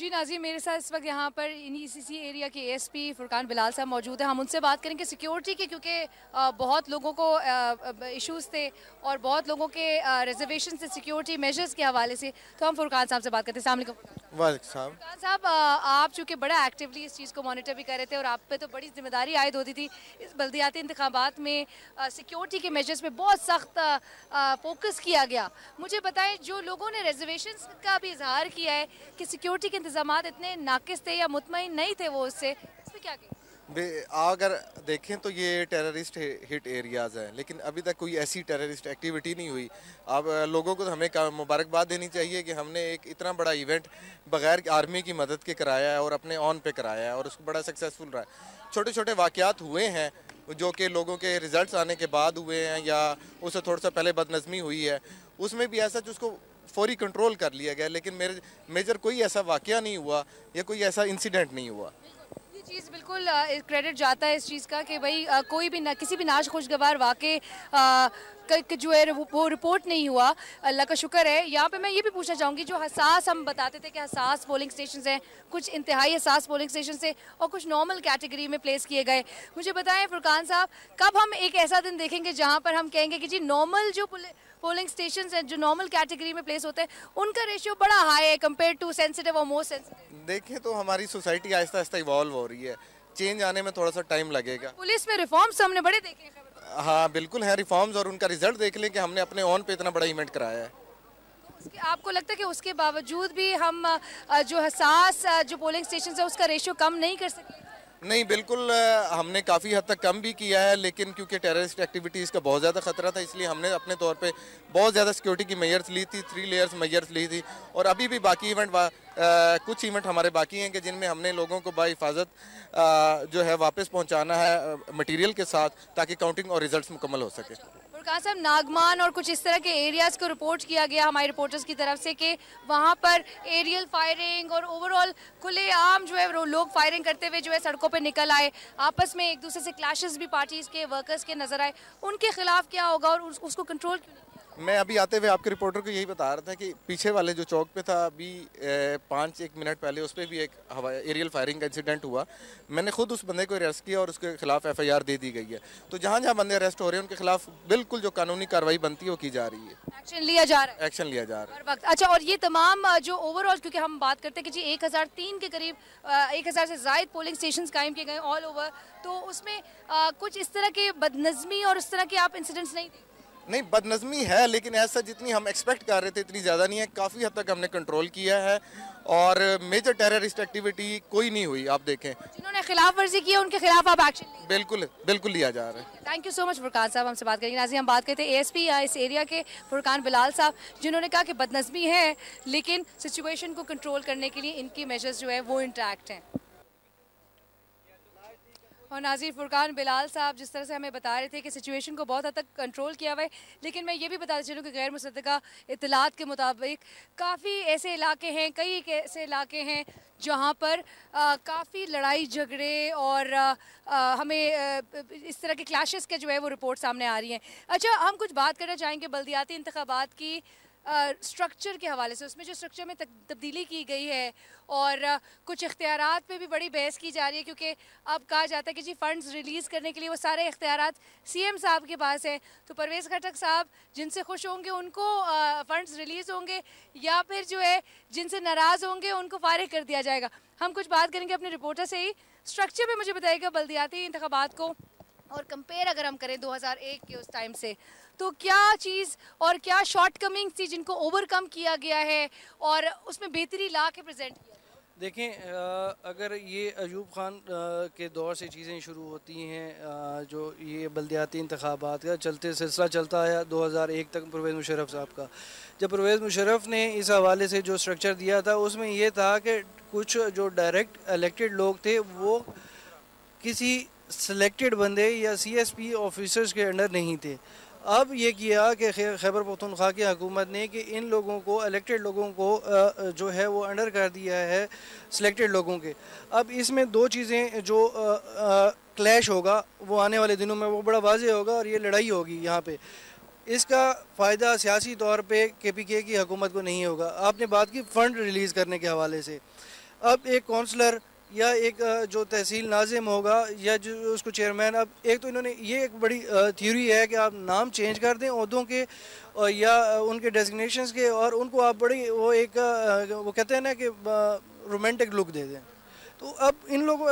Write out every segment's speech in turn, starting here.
जी Nazi, मेरे साथ इस वक्त यहाँ पर इसी एरिया के एएसपी फुरकान बिलाल साहब मौजूद हैं। हम उनसे बात करेंगे सिक्योरिटी के, क्योंकि बहुत लोगों को इश्यूज़ थे और बहुत लोगों के रिजर्वेशन से सिक्योरिटी मेजर्स के हवाले से। तो हम फुरकान साहब से बात करते हैं। अस्सलाम वालेकुम फुरकान साहब, आप चूँकि बड़ा एक्टिवली इस चीज़ को मॉनिटर भी कर रहे थे और आप पे तो बड़ी जिम्मेदारी आयद होती थी इस बल्दियाती इंतखाबात में सिक्योरिटी के मेजर्स पे बहुत सख्त फोकस किया गया। मुझे बताएं, जो लोगों ने रिजर्वेशन का भी इजहार किया है कि सिक्योरिटी के इंतजामात इतने नाकिस थे या मुतमईन नहीं थे वो उससे, इस पर क्या कहें? अगर देखें तो ये टेररिस्ट हिट एरियाज़ हैं, लेकिन अभी तक कोई ऐसी टेररिस्ट एक्टिविटी नहीं हुई। अब लोगों को हमें मुबारकबाद देनी चाहिए कि हमने एक इतना बड़ा इवेंट बगैर आर्मी की मदद के कराया है और अपने ऑन पे कराया है और उसको बड़ा सक्सेसफुल रहा है। छोटे छोटे वाक़यात हुए हैं जो कि लोगों के रिजल्ट्स आने के बाद हुए हैं या उससे थोड़ा सा पहले बदनज़मी हुई है, उसमें भी ऐसा उसको फौरी कंट्रोल कर लिया गया, लेकिन मेजर कोई ऐसा वाक़या नहीं हुआ या कोई ऐसा इंसिडेंट नहीं हुआ। चीज़ बिल्कुल क्रेडिट जाता है इस चीज़ का कि भाई कोई भी ना किसी भी नाखुशगवार वाक़े जो है वो रिपोर्ट नहीं हुआ। अल्लाह का शुक्र है। यहाँ पे मैं ये भी पूछना चाहूँगी, जो हसास हम बताते थे कि हसास पोलिंग स्टेशन हैं, कुछ इंतहाई हसास पोलिंग स्टेशन से और कुछ नॉर्मल कैटेगरी में प्लेस किए गए। मुझे बताएं फुरकान साहब, कब हम एक ऐसा दिन देखेंगे जहाँ पर हम कहेंगे कि जी नॉर्मल जो पोलिंग स्टेशन हैं जो नॉर्मल कैटेगरी में प्लेस होते हैं उनका रेशियो बड़ा हाई है कंपेयर टू सेंसिटिव और मोस्ट सेंसिटिव? देखें तो हमारी सोसाइटी आहिस्ता आहिस्ता इवॉल्व हो रही है, चेंज आने में थोड़ा सा टाइम लगेगा। पुलिस में रिफॉर्म्स हमने बड़े देखे हैं। हाँ बिल्कुल है रिफॉर्म्स, और उनका रिजल्ट देख लें कि हमने अपने ऑन पे इतना बड़ा इवेंट कराया है। आपको लगता है कि उसके बावजूद भी हम जो हसास जो पोलिंग स्टेशन है उसका रेशियो कम नहीं कर सके? नहीं, बिल्कुल हमने काफ़ी हद तक कम भी किया है, लेकिन क्योंकि टेररिस्ट एक्टिविटीज़ का बहुत ज़्यादा ख़तरा था इसलिए हमने अपने तौर पे बहुत ज़्यादा सिक्योरिटी की मेजर्स ली थी, 3 लेयर्स मेजर्स ली थी। और अभी भी बाकी इवेंट कुछ इवेंट हमारे बाकी हैं कि जिनमें हमने लोगों को बाहिफाजत जो है वापस पहुँचाना है मटीरियल के साथ, ताकि काउंटिंग और रिजल्ट मुकम्मल हो सके। फुरकान साहब, नागमान और कुछ इस तरह के एरियाज़ को रिपोर्ट किया गया हमारे रिपोर्टर्स की तरफ से कि वहाँ पर एरियल फायरिंग और ओवरऑल खुलेआम जो है लोग फायरिंग करते हुए जो है सड़कों पे निकल आए, आपस में एक दूसरे से क्लैशेस भी पार्टीज के वर्कर्स के नजर आए। उनके खिलाफ क्या होगा और उसको कंट्रोल क्यों नहीं? मैं अभी आते हुए आपके रिपोर्टर को यही बता रहा था कि पीछे वाले जो चौक पे था अभी 5-1 मिनट पहले उस पर भी एक एरियल फायरिंग का इंसिडेंट हुआ। मैंने खुद उस बंदे को अरेस्ट किया और उसके खिलाफ FIR दे दी गई है। तो जहाँ जहाँ बंदे अरेस्ट हो रहे हैं उनके खिलाफ बिल्कुल जो कानूनी कार्रवाई बनती है वो की जा रही है, एक्शन लिया जा रहा है। एक्शन लिया जा रहा है हर वक्त। अच्छा, और ये तमाम जो ओवरऑल, क्योंकि हम बात करते हैं कि जी 1003 के करीब 1000 से ज़ायद पोलिंग स्टेशन कायम किए गए ऑल ओवर, तो उसमें कुछ इस तरह के बदनज़मी और इस तरह के आप इंसिडेंट्स नहीं, बदनज़मी है, लेकिन ऐसा जितनी हम एक्सपेक्ट कर रहे थे इतनी ज़्यादा नहीं है। काफ़ी हद तक हमने कंट्रोल किया है और मेजर टेररिस्ट एक्टिविटी कोई नहीं हुई। आप देखें जिन्होंने खिलाफ वर्जी की है उनके खिलाफ आप एक्शन बिल्कुल लिया जा रहा है। Thank you so much Furqan साहब, हमसे बात करेंगे। नाज़ी, हम बात करते हैं ASP इस एरिया के फुरकान बिलाल साहब, जिन्होंने कहा कि बदनज़मी है लेकिन सिचुएशन को कंट्रोल करने के लिए इनकी मेजर्स जो है वो इंटैक्ट हैं। और नाज़रीन, फुरकान बिलाल साहब जिस तरह से हमें बता रहे थे कि सिचुएशन को बहुत हद तक कंट्रोल किया हुआ है, लेकिन मैं ये भी बताते चलूँ कि गैर मुसद्दक़ा इत्तलात के मुताबिक काफ़ी ऐसे इलाके हैं, कई ऐसे इलाके हैं जहाँ पर काफ़ी लड़ाई झगड़े और हमें इस तरह के क्लैशेस के जो है वो रिपोर्ट सामने आ रही हैं। अच्छा, हम कुछ बात करना चाहेंगे बल्दियाती इंतखाबात की स्ट्रक्चर के हवाले से। उसमें जो स्ट्रक्चर में तब्दीली की गई है और कुछ इख्तियारात पे भी बड़ी बहस की जा रही है, क्योंकि अब कहा जाता है कि जी फ़ंड्स रिलीज़ करने के लिए वो सारे इख्तियारात CM साहब के पास हैं। तो परवेज़ खटक साहब जिनसे खुश होंगे उनको फ़ंड्स रिलीज़ होंगे, या फिर जो है जिनसे नाराज़ होंगे उनको फारिग कर दिया जाएगा? हम कुछ बात करेंगे अपने रिपोर्टर से ही। स्ट्रक्चर पर मुझे बताइएगा बल्दियाती इंतखाबात को और कंपेयर अगर हम करें 2001 के उस टाइम से, तो क्या चीज़ और क्या शॉर्ट कमिंग्स थी जिनको ओवरकम किया गया है और उसमें बेहतरी ला के प्रेजेंट किया? देखें, अगर ये अयूब ख़ान के दौर से चीज़ें शुरू होती हैं, जो ये बल्दियाती इंतखाबात का सिलसिला चलता है 2001 तक परवेज़ मुशर्रफ साहब का। जब परवेज़ मुशर्रफ ने इस हवाले से जो स्ट्रक्चर दिया था उसमें यह था कि कुछ जो डायरेक्ट इलेक्टेड लोग थे वो किसी सेलेक्टेड बंदे या CSP ऑफिसर्स के अंडर नहीं थे। अब ये किया कि खैबर पख्तूनख्वा की हुकूमत ने कि इन लोगों को, इलेक्टेड लोगों को जो है वो अंडर कर दिया है सिलेक्टेड लोगों के। अब इसमें दो चीज़ें जो क्लैश होगा वो आने वाले दिनों में वो बड़ा वाज़ेह होगा और ये लड़ाई होगी यहाँ पे। इसका फ़ायदा सियासी तौर पे KPK की हुकूमत को नहीं होगा। आपने बात की फ़ंड रिलीज़ करने के हवाले से। अब एक काउंसलर या एक जो तहसील नाजिम होगा या जो उसको चेयरमैन, अब एक तो इन्होंने ये एक बड़ी थ्योरी है कि आप नाम चेंज कर दें ओहदों के या उनके डेजिग्नेशंस के, और उनको आप बड़ी वो एक वो कहते हैं ना कि रोमांटिक लुक दे दें। तो अब इन लोगों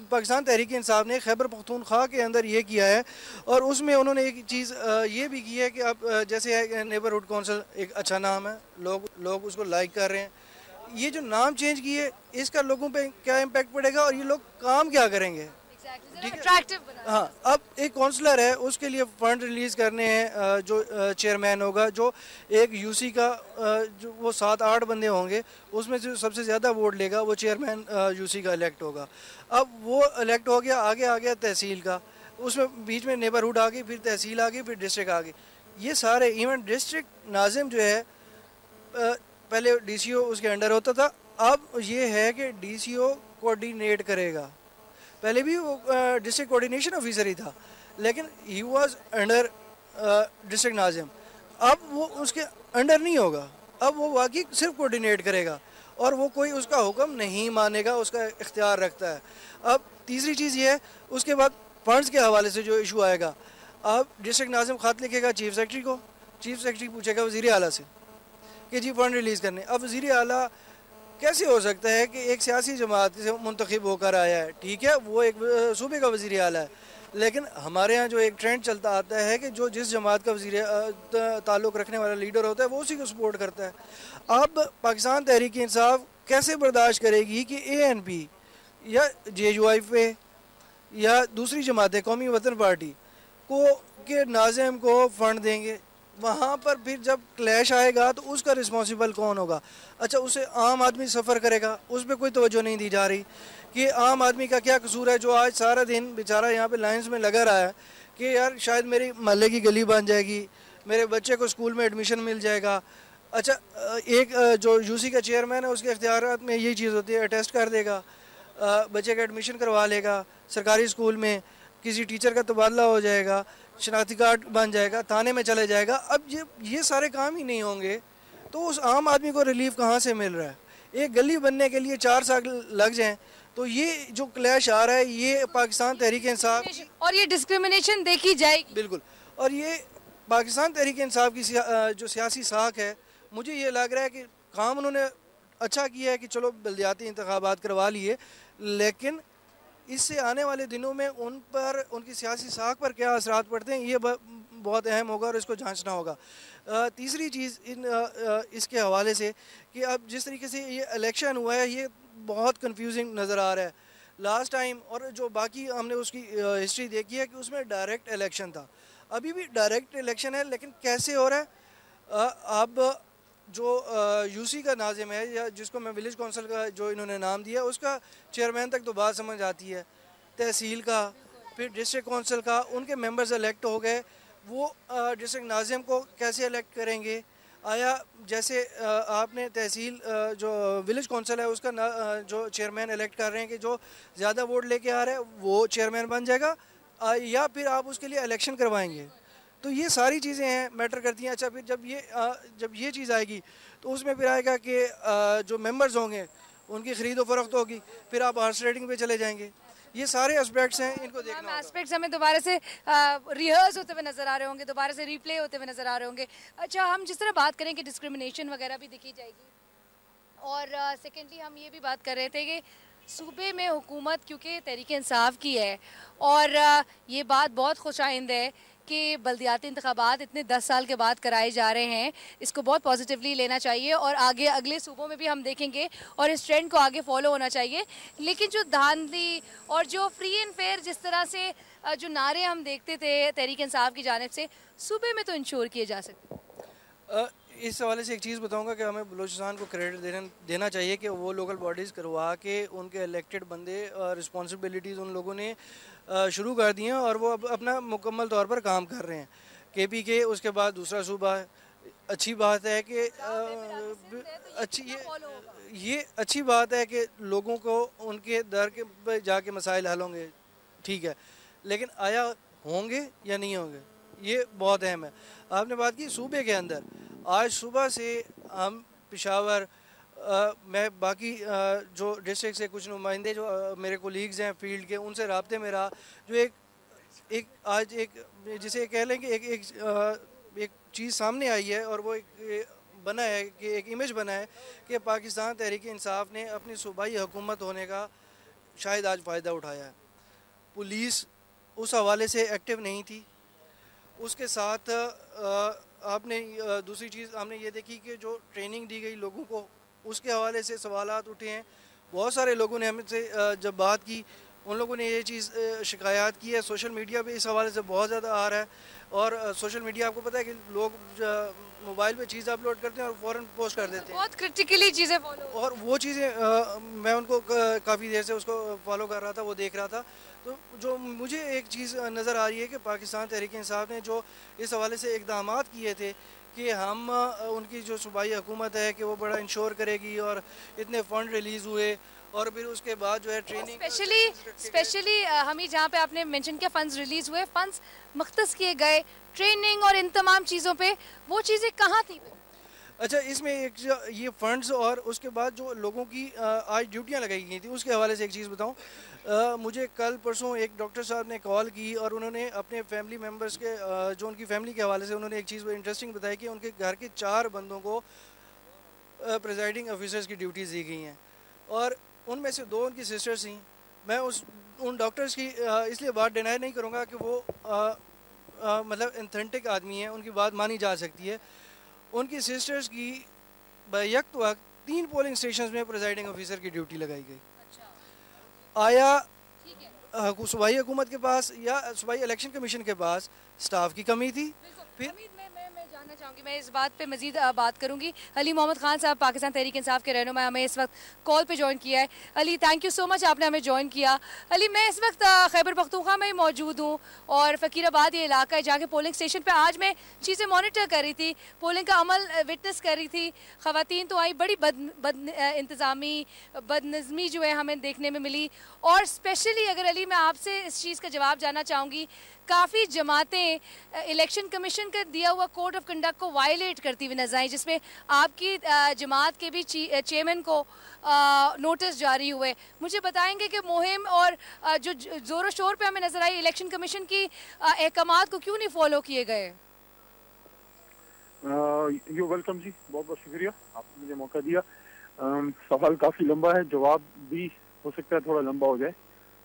पाकिस्तान तहरीक इंसाफ ने खैबर पख्तूनख्वा के अंदर ये किया है, और उसमें उन्होंने एक चीज़ ये भी की है कि अब जैसे है नेबरहुड काउंसिल एक अच्छा नाम है, लोग उसको लाइक कर रहे हैं। ये जो नाम चेंज किए इसका लोगों पे क्या इम्पैक्ट पड़ेगा और ये लोग काम क्या करेंगे? अट्रैक्टिव बना। हाँ, अब एक काउंसलर है उसके लिए फ़ंड रिलीज़ करने हैं, जो चेयरमैन होगा, जो एक यूसी का जो वो 7-8 बंदे होंगे, उसमें से सबसे ज़्यादा वोट लेगा वो चेयरमैन यूसी का इलेक्ट होगा। अब वो इलेक्ट हो गया, आगे आ गया तहसील का, उसमें बीच में नेबरहुड आ गई, फिर तहसील आ गई, फिर डिस्ट्रिक्ट आ गई। ये सारे इवन डिस्ट्रिक्ट नाजिम जो है पहले डीसीओ उसके अंडर होता था, अब ये है कि डीसीओ कोऑर्डिनेट करेगा। पहले भी वो डिस्ट्रिक्ट कोऑर्डिनेशन ऑफिसर ही था, लेकिन he was under district Nazim. अब वो उसके अंडर नहीं होगा, अब वो वाकई सिर्फ कोऑर्डिनेट करेगा और वो कोई उसका हुक्म नहीं मानेगा, उसका इख्तियार रखता है। अब तीसरी चीज़ ये है, उसके बाद फंड्स के हवाले से जो इशू आएगा, अब डिस्ट्रिक्ट नाजिम ख़त लिखेगा चीफ सेक्रेटरी को, चीफ सेक्रेटरी पूछेगा वज़ीर आला से कि जी फ़ंड रिलीज़ करने। अब वज़ीर आला कैसे हो सकता है कि एक सियासी जमात से मुंतखब होकर आया है, ठीक है, वो एक सूबे का वज़ीर आला है, लेकिन हमारे यहाँ जो एक ट्रेंड चलता आता है कि जो जिस जमात का वज़ीर ताल्लुक़ रखने वाला लीडर होता है वो उसी को सपोर्ट करता है। अब पाकिस्तान तहरीक इंसाफ कैसे बर्दाश्त करेगी कि ANP या JUIF या दूसरी जमातें कौमी वतन पार्टी को के नाज़िम को फ़ंड देंगे? वहाँ पर फिर जब क्लैश आएगा तो उसका रिस्पॉन्सिबल कौन होगा? अच्छा, उसे आम आदमी सफ़र करेगा, उस पर कोई तवज्जो नहीं दी जा रही कि आम आदमी का क्या कसूर है जो आज सारा दिन बेचारा यहाँ पे लाइंस में लगा रहा है कि यार शायद मेरी महल्ले की गली बन जाएगी, मेरे बच्चे को स्कूल में एडमिशन मिल जाएगा। अच्छा, एक जो यूसी का चेयरमैन है उसके इख्तियारात में यही चीज़ होती है, अटेस्ट कर देगा, बच्चे का एडमिशन करवा लेगा सरकारी स्कूल में, किसी टीचर का तबादला हो जाएगा, शनाख्ती कार्ड बन जाएगा, थाने में चले जाएगा। अब ये सारे काम ही नहीं होंगे तो उस आम आदमी को रिलीफ कहाँ से मिल रहा है? एक गली बनने के लिए 4 साल लग जाएं, तो ये जो क्लैश आ रहा है ये पाकिस्तान तहरीक इंसाफ और ये डिस्क्रिमिनेशन देखी जाएगी बिल्कुल, और ये पाकिस्तान तहरीक इंसाफ की जो सियासी साख है, मुझे ये लग रहा है कि काम उन्होंने अच्छा किया है कि चलो बल्दियाती इंतखाबात करवा लिए, लेकिन इससे आने वाले दिनों में उन पर उनकी सियासी साख पर क्या असरात पड़ते हैं ये बहुत अहम होगा और इसको जांचना होगा। तीसरी चीज़ इसके हवाले से कि अब जिस तरीके से ये इलेक्शन हुआ है ये बहुत कंफ्यूजिंग नज़र आ रहा है। लास्ट टाइम और जो बाकी हमने उसकी हिस्ट्री देखी है कि उसमें डायरेक्ट इलेक्शन था, अभी भी डायरेक्ट इलेक्शन है, लेकिन कैसे हो रहा है? अब जो यूसी का नाजिम है या जिसको मैं विलेज काउंसिल का जो इन्होंने नाम दिया उसका चेयरमैन तक तो बात समझ आती है, तहसील का, फिर डिस्ट्रिक्ट काउंसिल का, उनके मेंबर्स इलेक्ट हो गए, वो डिस्ट्रिक्ट नाजिम को कैसे इलेक्ट करेंगे? आया जैसे आपने तहसील जो विलेज काउंसिल है उसका जो चेयरमैन इलेक्ट कर रहे हैं कि जो ज़्यादा वोट लेके आ रहा है वो चेयरमैन बन जाएगा, या फिर आप उसके लिए इलेक्शन करवाएंगे? तो ये सारी चीज़ें हैं, मैटर करती हैं। अच्छा, फिर जब ये चीज़ आएगी तो उसमें फिर आएगा कि जो मेंबर्स होंगे उनकी ख़रीद व फरोख्त होगी, फिर आप हॉर्स रेडिंग पे चले जाएंगे। ये सारे एस्पेक्ट्स हैं, इनको देखना होगा। एस्पेक्ट्स हमें दोबारा से रिहर्स होते हुए नजर आ रहे होंगे, दोबारा से रिप्ले होते हुए नजर आ रहे होंगे। अच्छा, हम जिस तरह बात करें कि डिस्क्रिमिनेशन वगैरह भी दिखी जाएगी, और सेकेंडली हम ये भी बात कर रहे थे कि सूबे में हुकूमत क्योंकि तहरीक इंसाफ की है, और ये बात बहुत खुशाइंद है कि बल्दियाती इंतखाबात इतने 10 साल के बाद कराए जा रहे हैं, इसको बहुत पॉजिटिवली लेना चाहिए और आगे अगले सूबों में भी हम देखेंगे और इस ट्रेंड को आगे फॉलो होना चाहिए। लेकिन जो धांधली और जो फ्री एंड फेयर जिस तरह से जो नारे हम देखते थे तहरीक इंसाफ की जानिब से, सूबे में तो इंश्योर किए जा सकते। इस हवाले से एक चीज़ बताऊंगा कि हमें बलूचिस्तान को क्रेडिट देना चाहिए कि वो लोकल बॉडीज़ करवा के उनके इलेक्टेड बंदे रिस्पॉन्सिबिलिटीज़ उन लोगों ने शुरू कर दी हैं और वो अब अपना मुकम्मल तौर पर काम कर रहे हैं। KPK उसके बाद दूसरा सूबा है। अच्छी बात है कि ये अच्छी बात है कि लोगों को उनके दर के पे जाके मसाइल हल होंगे, ठीक है, लेकिन आया होंगे या नहीं होंगे ये बहुत अहम है। आपने बात की सूबे के अंदर, आज सुबह से हम पेशावर मैं बाकी जो डिस्ट्रिक्ट से कुछ नुमाइंदे जो मेरे कोलीग्स हैं फील्ड के, उनसे राब्ते में रहा। जो एक आज एक जिसे कह लें कि एक चीज़ सामने आई है, और वो एक बना है कि एक इमेज बना है कि पाकिस्तान तहरीक इंसाफ ने अपनी सूबाई हुकूमत होने का शायद आज फ़ायदा उठाया है। पुलिस उस हवाले से एक्टिव नहीं थी। उसके साथ आपने दूसरी चीज़ आपने ये देखी कि जो ट्रेनिंग दी गई लोगों को, उसके हवाले से सवालात उठे हैं। बहुत सारे लोगों ने हमसे जब बात की, उन लोगों ने ये चीज़ शिकायत की है। सोशल मीडिया पे इस हवाले से बहुत ज़्यादा आ रहा है, और सोशल मीडिया आपको पता है कि लोग मोबाइल पे चीज़ अपलोड करते हैं और फ़ौरन पोस्ट कर देते हैं। बहुत क्रिटिकली चीज़ें फॉलो, और वो चीज़ें मैं उनको काफ़ी देर से उसको फॉलो कर रहा था, वो देख रहा था। तो जो मुझे एक चीज़ नज़र आ रही है कि पाकिस्तान तहरीक इंसाफ ने जो इस हवाले से इक़दाम किए थे कि हम उनकी जो सूबाई हुकूमत है कि वो बड़ा इंश्योर करेगी, और इतने फ़ंड रिलीज़ हुए, और फिर उसके बाद जो है ट्रेनिंग स्पेशली हमें जहाँ पे आपने मेंशन किया फंड्स रिलीज हुए, फंड्स मख्तस किए गए ट्रेनिंग और इन तमाम चीज़ों पे, वो चीज़ें कहाँ थी? अच्छा, इसमें एक ये फंड्स और उसके बाद जो लोगों की आज ड्यूटियां लगाई गई थी, उसके हवाले से एक चीज़ बताऊं। मुझे कल परसों एक डॉक्टर साहब ने कॉल की, और उन्होंने अपने फैमिली मेम्बर्स के जो उनकी फैमिली के हवाले से उन्होंने एक चीज़ इंटरेस्टिंग बताई कि उनके घर के 4 बंदों को प्रिजाइडिंग ऑफिसर्स की ड्यूटीज़ दी गई हैं, और उनमें से 2 उनकी सिस्टर्स थी। मैं उन डॉक्टर्स की इसलिए बात डिनाई नहीं करूँगा कि वो मतलब इंथेंटिक आदमी हैं, उनकी बात मानी जा सकती है। उनकी सिस्टर्स की बैक वक्त 3 पोलिंग स्टेशन में प्रिजाइडिंग ऑफिसर की ड्यूटी लगाई गई। आया सूबाई हुकूमत के पास या सूबाई इलेक्शन कमीशन के पास स्टाफ की कमी थी? फिर मैं जानना चाहूँगी, मैं इस बात पे मजीद बात करूँगी। अली मोहम्मद खान साहब पाकिस्तान तहरीक इंसाफ के रहनुमा हमें इस वक्त कॉल पे ज्वाइन किया है। Ali, thank you so much, आपने हमें ज्वाइन किया। अली, मैं इस वक्त खैबर पख्तूनख्वा में ही मौजूद हूँ, और फ़कीराबाद ये इलाका है जहाँ के पोलिंग स्टेशन पर आज मैं चीज़ें मॉनिटर कर रही थी, पोलिंग का अमल विटनेस कर रही थी। ख़वातीन तो आई, बड़ी इंतज़ामी बदनज़मी जो है हमें देखने में मिली। और स्पेशली अगर अली मैं आपसे इस चीज़ का जवाब जानना चाहूँगी, काफ़ी जमातें इलेक्शन कमीशन का दिया हुआ कोड ऑफ कंडक्ट को वायलेट करती हुई नजर आई, जिसमें आपकी जमात के भी चेयरमैन को नोटिस जारी हुए। मुझे बताएंगे कि मुहिम और जो जोरों शोर पे हमें नजर आई इलेक्शन कमीशन की अहकामात को क्यों नहीं फॉलो किए गए? यू वेलकम जी, बहुत बहुत शुक्रिया, आपने मुझे मौका दिया। सवाल काफ़ी लंबा है, जवाब भी हो सकता है थोड़ा लंबा हो जाए,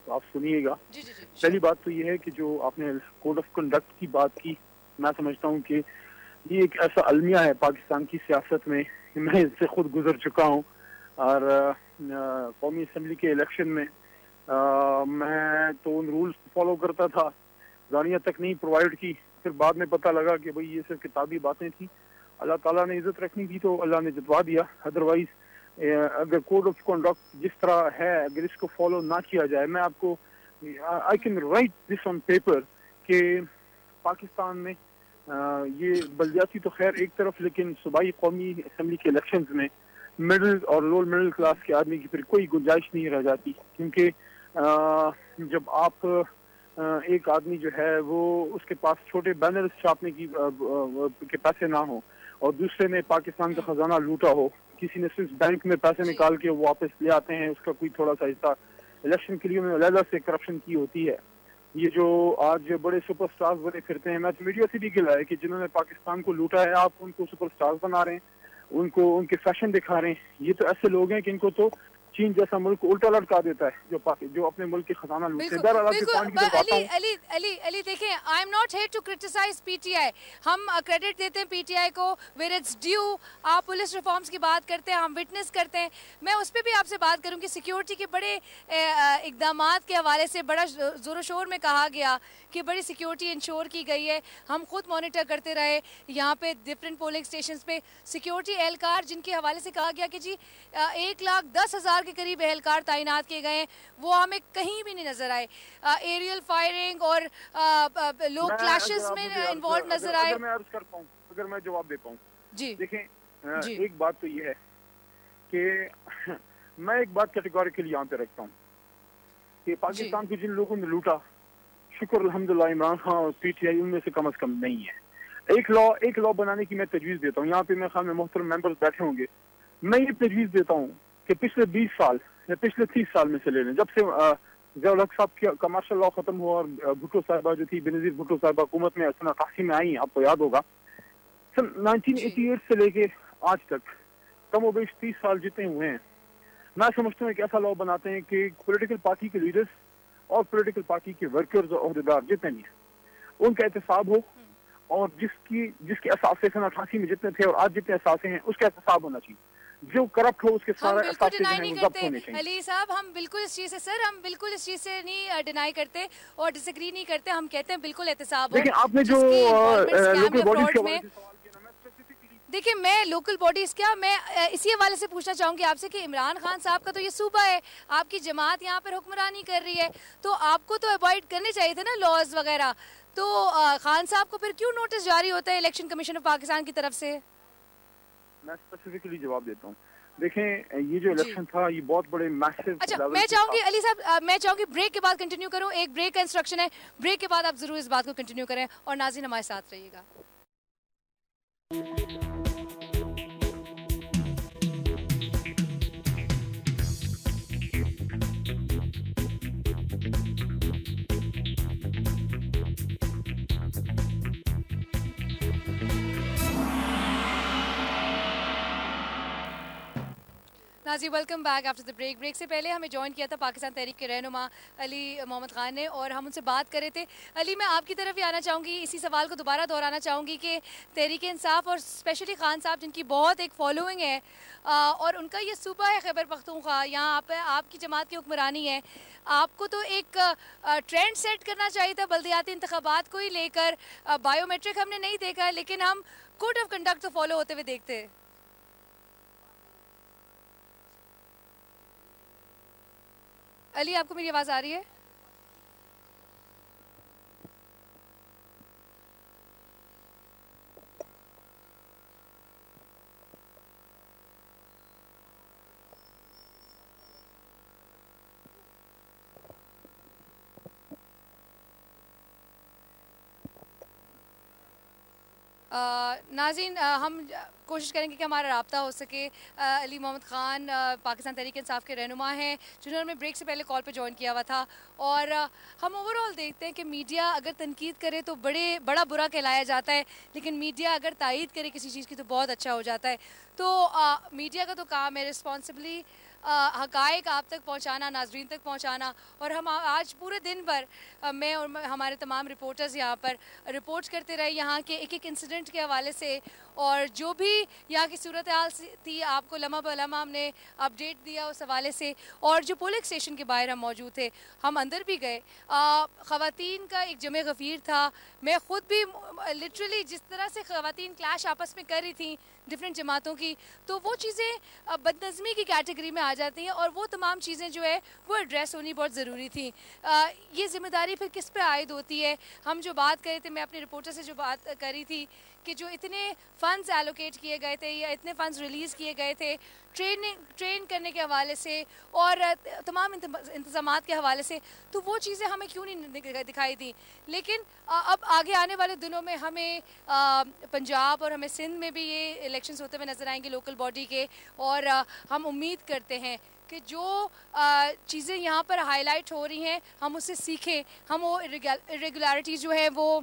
तो आप सुनिएगा। पहली बात तो ये है कि जो आपने कोड ऑफ कंडक्ट की बात की, मैं समझता हूँ कि ये एक ऐसा अलमिया है पाकिस्तान की सियासत में, मैं इससे खुद गुजर चुका हूँ। और कौमी असम्बली के इलेक्शन में मैं तो उन रूल्स फॉलो करता था, गाड़ियाँ तक नहीं प्रोवाइड की। फिर बाद में पता लगा कि भाई ये सिर्फ किताबी बातें थी, अल्लाह ताला ने इज्जत रखनी थी तो अल्लाह ने जितवा दिया। अदरवाइज अगर कोड ऑफ कंडक्ट जिस तरह है अगर इसको फॉलो ना किया जाए, मैं आपको I can write this on paper कि पाकिस्तान में ये बल्दियाती तो खैर एक तरफ, लेकिन सूबाई कौमी असम्बली के इलेक्शंस में मिडिल और लोअर मिडिल क्लास के आदमी की फिर कोई गुंजाइश नहीं रह जाती। क्योंकि जब आप एक आदमी जो है वो उसके पास छोटे बैनर्स छापने की के पैसे ना हो, और दूसरे ने पाकिस्तान का खजाना लूटा हो, किसी ने सिर्फ बैंक में पैसे निकाल के वो वापस ले आते हैं, उसका कोई थोड़ा सा हिस्सा इलेक्शन के लिए उन्होंने अलग से करप्शन की होती है। ये जो आज बड़े सुपरस्टार्स बने फिरते हैं, मैं तो मीडिया से भी गिला है कि जिन्होंने पाकिस्तान को लूटा है आप उनको सुपरस्टार्स बना रहे हैं, उनको उनके फैशन दिखा रहे हैं। ये तो ऐसे लोग हैं कि इनको तो चीन जैसा मुल्क उल्टा लटका देता है जो अपने मुल्क के खजाना लूटते हैं। अली देखें, I am not here to criticise PTI, हम क्रेडिट देते हैं पीटीआई को वेयर इट्स ड्यू। आप पुलिस रिफॉर्म्स की बात करते हैं, हम विटनेस करते हैं। मैं उस पर भी आपसे बात करूंगी, सिक्योरिटी के बड़े इकदाम के हवाले से बड़ा जोरों शोर में कहा गया कि बड़ी सिक्योरिटी इंश्योर की गई है। हम खुद मॉनिटर करते रहे यहाँ पे डिफरेंट पोलिंग स्टेशन पे सिक्योरिटी एहलकार, जिनके हवाले से कहा गया कि जी 1,10,000 के करीब एहलकार तैनात किए गए हैं, वो हमें कहीं भी नहीं नजर आए। एरियल फायरिंग और लोग क्लैशेस में इन्वॉल्व नजर आए। अगर मैं जवाब दे पाऊँ जी, देखें, एक बात तो ये है कि मैं एक बात कैटेगोरिकली यहाँ पे रखता हूँ कि पाकिस्तान को जिन लोगों ने लूटा, शुक्र अल्हम्दुलिल्लाह इमरान खान और पीटीआई उनमें से कम नहीं है। एक लॉ बनाने की मैं तजवीज़ देता हूँ। यहाँ पे मेरे ख्याल में मोहतरम मेंबर्स बैठे होंगे, मैं ये तजवीज़ देता हूँ कि पिछले 20 साल या पिछले 30 साल में से ले लें, जब से ज़िया-उल हक साहब का मार्शल लॉ खत्म हुआ और भुट्टो साहिबा जो थी, बेनज़ीर भुट्टो साहिबा हुकूमत में सन 88 में आई, आपको याद होगा। सन 1988 से लेके आज तक कमोबेश 30 साल जितने हुए हैं, मैं समझता हूँ एक ऐसा लॉ बनाते हैं कि पॉलिटिकल पार्टी के लीडर्स और पॉलिटिकल पार्टी के वर्कर्स और अहदेदार जितने भी हैं उनका एहतसाब हो, और जिसके असासे सन 88 में जितने थे और आज जितने असासे हैं उसका एहतसाब होना चाहिए। जो करप्ट हो उसके सारे असासे जो हैं वो जब्त होने चाहिए। अली साहब, हम बिल्कुल इस चीज़ से सर हम बिल्कुल इस चीज़ से नहीं डिनाई करते और डिसएग्री नहीं करते। हम कहते हैं बिल्कुल एहतसाब हो। लेकिन आपने जो लोकल बॉडीज के बारे में देखिए, मैं लोकल बॉडीज़ क्या, मैं इसी हवाले से पूछना चाहूँगी आपसे कि इमरान खान साहब का तो ये सूबा है, आपकी जमात यहाँ पर हुक्मरानी कर रही है, तो आपको तो अवॉइड करने चाहिए थे ना लॉज वगैरह। तो खान साहब को फिर क्यों नोटिस जारी होता है इलेक्शन कमीशन ऑफ पाकिस्तान की तरफ से? मैं स्पेसिफिकली जवाब देता हूँ। देखें, ये जो इलेक्शन था ये बहुत बड़े मैसिव। अच्छा, मैं चाहूँगी अली साहब, मैं चाहूँगी ब्रेक के बाद कंटिन्यू करूँ। एक ब्रेक का इंस्ट्रक्शन है, ब्रेक के बाद आप ज़रूर इस बात को कंटिन्यू करें और नाज़रीन हमारे साथ रहिएगा। नाजी, welcome back after the break. Break से पहले हमें ज्वाइन किया था पाकिस्तान तहरीक के रहनुमा अली मोहम्मद ख़ान ने और हम उनसे बात कर रहे थे। अली, मैं आपकी तरफ ही आना चाहूँगी, इसी सवाल को दोबारा दोहराना चाहूँगी कि तहरीक इंसाफ और स्पेशली खान साहब जिनकी बहुत एक फॉलोइंग है और उनका ये सूबा है खैबर पख्तूनख्वा, यहाँ पे आपकी जमात की हुक्मरानी है, आपको तो एक ट्रेंड सेट करना चाहिए था बल्दियाती इंतखाबात को ही लेकर। बायोमेट्रिक हमने नहीं देखा, लेकिन हम कोड ऑफ कंडक्ट तो फॉलो होते हुए देखते हैं। अली, आपको मेरी आवाज़ आ रही है? नाज़रीन, हम कोशिश करेंगे कि हमारा रब्ता हो सके। अली मोहम्मद ख़ान पाकिस्तान तहरीक इंसाफ के रहनुमा हैं जिन्होंने ब्रेक से पहले कॉल पे ज्वाइन किया हुआ था। और हम ओवरऑल देखते हैं कि मीडिया अगर तनकीद करे तो बड़ा बुरा कहलाया जाता है, लेकिन मीडिया अगर तायीद करे किसी चीज़ की तो बहुत अच्छा हो जाता है। तो मीडिया का तो काम है रिस्पॉन्सिबली हक़ाइक़ आप तक पहुँचाना, नाज़रीन तक पहुँचाना। और हम आज पूरे दिन भर मैं और हमारे तमाम रिपोर्टर्स यहाँ पर रिपोर्ट्स करते रहे यहाँ के एक एक इंसिडेंट के हवाले से, और जो भी यहाँ की सूरत हाल थी आपको लम्हा ब लम्हा हमने अपडेट दिया उस हवाले से। और जो पोलिंग स्टेशन के बाहर हम मौजूद थे, हम अंदर भी गए, ख़वातीन का एक जमे गफ़ीर था। मैं ख़ुद भी लिटरली जिस तरह से ख़वातीन क्लैश आपस में कर रही थी डिफरेंट जमातों की, तो वो चीज़ें बदनज़मी की कैटेगरी में आ जाती हैं और वो तमाम चीज़ें जो है वो एड्रेस होनी बहुत ज़रूरी थी। ये ज़िम्मेदारी फिर किस पे आयद होती है? हम जो बात कर रहे थे, मैं अपने रिपोर्टर से जो बात करी थी कि जो इतने फ़ंड्स एलोकेट किए गए थे या इतने फ़ंड्स रिलीज़ किए गए थे ट्रेन करने के हवाले से और तमाम इंतज़ामात के हवाले से, तो वो चीज़ें हमें क्यों नहीं दिखाई दी। लेकिन अब आगे आने वाले दिनों में हमें पंजाब और हमें सिंध में भी ये इलेक्शंस होते हुए नज़र आएंगे लोकल बॉडी के, और हम उम्मीद करते हैं कि जो चीज़ें यहाँ पर हाईलाइट हो रही हैं हम उससे सीखें, हम वो इरेगुलरिटी जो है वो